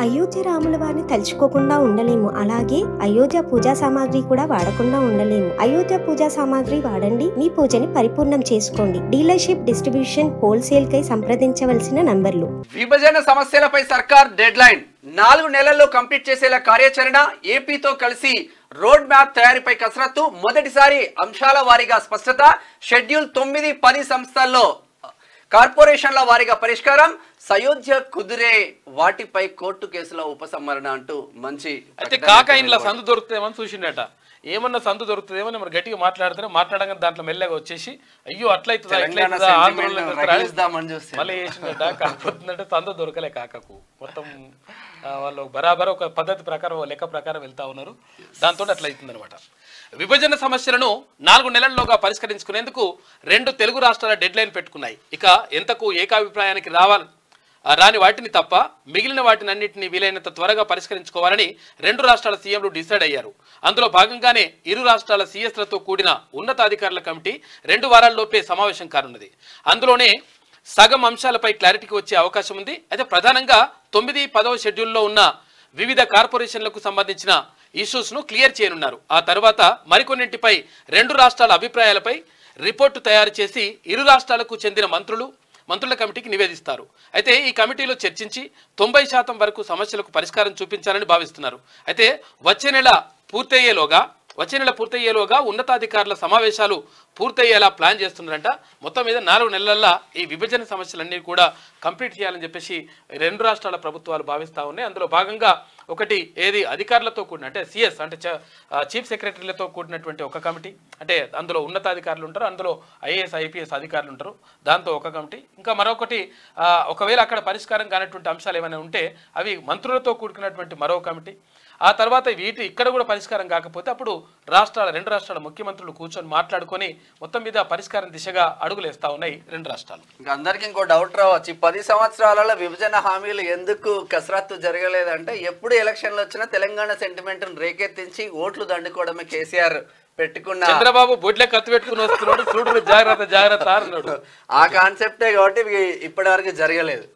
అయోధ్య రాముల వారిని తలుచుకోకుండా ఉండలేము. అలాగే అయోధ్య పూజా సామాగ్రి కూడా వాడకుండా ఉండలేము. అయోధ్య పూజా సామాగ్రి వాడండి, మీ పూజని పరిపూర్ణం చేసుకోండి. డీలర్షిప్, డిస్ట్రిబ్యూషన్, హోల్సేల్ కై సంప్రదించవలసిన నంబర్లు. విభజన సమస్యలపై సర్కార్ డెడ్ లైన్ 4 నెలల్లో కంప్లీట్ చేసేలా కార్యాచరణ. ఏపీతో కలిసి రోడ్ మ్యాప్ తయారీపై కసరత్తు. మొదటిసారి అంశాల వారీగా స్పష్టత. షెడ్యూల్ 9, 10 సంస్థల్లో కార్పొరేషన్ల వారీగా పరిష్కారం. సయోధ్య కుదిరే వాటిపై కోర్టు కేసుల ఉపసంహరణ అంటూ మంచి అయితే కాకాయిన్ల సందు దొరుకుతామని చూసిండట. ఏమన్నా సందు దొరుకుతుందేమో మరి గట్టిగా మాట్లాడగానే దాంట్లో మెల్లగా వచ్చేసి అయ్యో అట్లయితుందా మళ్ళీ చేసిందట. కాకపోతుందంటే సందు దొరకలే కాకకు. మొత్తం వాళ్ళు బరాబర్ ఒక పద్ధతి ప్రకారం లెక్క ప్రకారం వెళ్తా ఉన్నారు. దాంతో అట్లా అవుతుంది అనమాట. విభజన సమస్యలను 4 నెలల్లోగా పరిష్కరించుకునేందుకు 2 తెలుగు రాష్ట్రాల డెడ్ లైన్ పెట్టుకున్నాయి. ఇక ఎంతకు ఏకాభిప్రాయానికి రాని వాటిని తప్ప మిగిలిన వాటిని అన్నింటినీ వీలైనంత త్వరగా పరిష్కరించుకోవాలని 2 రాష్ట్రాల సీఎంలు డిసైడ్ అయ్యారు. అందులో భాగంగానే ఇరు రాష్ట్రాల సీఎస్లతో కూడిన ఉన్నతాధికారుల కమిటీ 2 వారాల్లోపే సమావేశం కానున్నది. అందులోనే సగం అంశాలపై క్లారిటీకి వచ్చే అవకాశం ఉంది. అయితే ప్రధానంగా 9, 10వ షెడ్యూల్లో ఉన్న వివిధ కార్పొరేషన్లకు సంబంధించిన ఇష్యూస్ ను క్లియర్ చేయనున్నారు. ఆ తర్వాత మరికొన్నింటిపై 2 రాష్ట్రాల అభిప్రాయాలపై రిపోర్టు తయారు చేసి ఇరు రాష్ట్రాలకు చెందిన మంత్రుల కమిటీకి నివేదిస్తారు. అయితే ఈ కమిటీలో చర్చించి 90% వరకు సమస్యలకు పరిష్కారం చూపించాలని భావిస్తున్నారు. అయితే వచ్చే నెల పూర్తయ్యేలోగా ఉన్నతాధికారుల సమావేశాలు పూర్తయ్యేలా ప్లాన్ చేస్తున్నారంట. మొత్తం మీద 4 నెలల్లో ఈ విభజన సమస్యలన్నీ కూడా కంప్లీట్ చేయాలని చెప్పేసి 2 రాష్ట్రాల ప్రభుత్వాలు భావిస్తూ ఉన్నాయి. అందులో భాగంగా ఒకటి ఏది అధికారులతో కూడిన అంటే సిఎస్ అంటే చీఫ్ సెక్రటరీలతో కూడినటువంటి ఒక కమిటీ, అంటే అందులో ఉన్నతాధికారులు ఉంటారు, అందులో ఐఏఎస్ ఐపీఎస్ అధికారులు ఉంటారు, దాంతో ఒక కమిటీ. ఇంకా మరొకటి ఒకవేళ అక్కడ పరిష్కారం కానటువంటి అంశాలు ఏమైనా ఉంటే అవి మంత్రులతో కూడుకున్నటువంటి మరో కమిటీ. ఆ తర్వాత ఇక్కడ కూడా పరిష్కారం కాకపోతే అప్పుడు 2 రాష్ట్రాల ముఖ్యమంత్రులు కూర్చొని మాట్లాడుకొని మొత్తం మీద పరిష్కారం దిశగా అడుగులేస్తా ఉన్నాయి 2 రాష్ట్రాలు. ఇంకా అందరికి ఇంకో డౌట్ రావచ్చు, 10 సంవత్సరాలలో విభజన హామీలు ఎందుకు కసరత్తు జరగలేదంటే ఎప్పుడు ఎలక్షన్లు వచ్చినా తెలంగాణ సెంటిమెంట్ రేకెత్తించి ఓట్లు దండుకోవడమే కేసీఆర్ పెట్టుకున్న. చంద్రబాబు బొడ్లే కత్తి పెట్టుకుని వస్తున్నాడు, చూడు జాగ్రత్త అన్నాడు. ఆ కాన్సెప్టే కాబట్టి ఇప్పటి వరకు జరగలేదు.